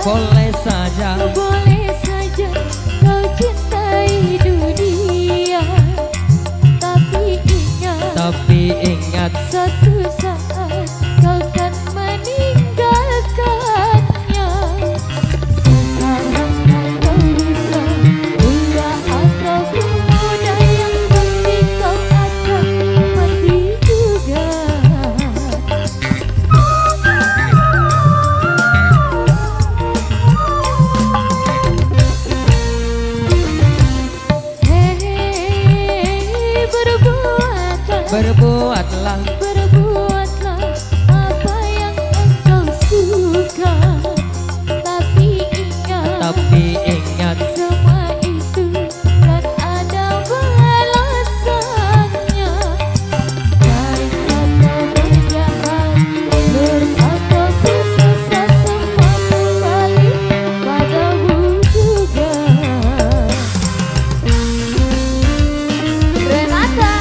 boleh saja kau cintai dunia, tapi ingat satu saat kau kan meninggalkannya. Sekarang kau bisa tua ataupun muda, yang pasti kau akan mati juga. Berbuatlah apa yang engkau suka, tapi ingat semua itu kan ada balasannya. Baik ataupun jahat, lurus ataupun sesat, semua kembali padamu juga. Renata.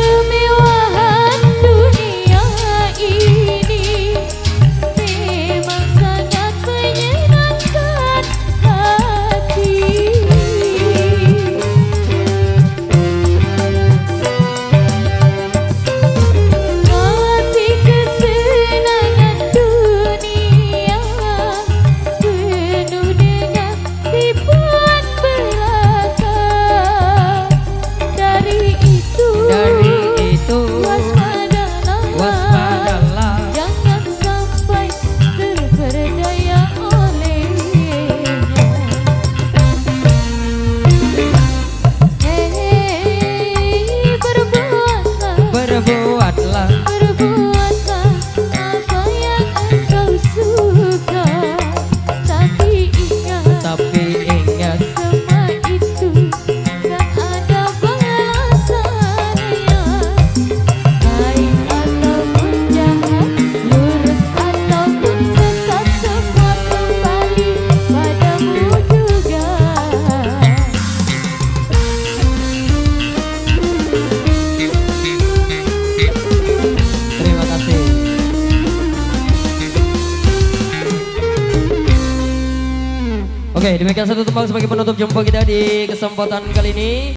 Kemewahan dunia ini memang sangat menyenangkan hati. Tapi kesenangan dunia penuh dengan tipuan belaka. Dari itu waspadalah, jangan sampai terperdaya olehnya. berbuatlah apa yang engkau suka, tapi ingat semua itu kan ada balasannya. Baik ataupun jahat, lurus ataupun sesat, semua kembali padamu juga. terima kasih. Oke, demikian satu tembang sebagai penutup jumpa kita di kesempatan kali ini.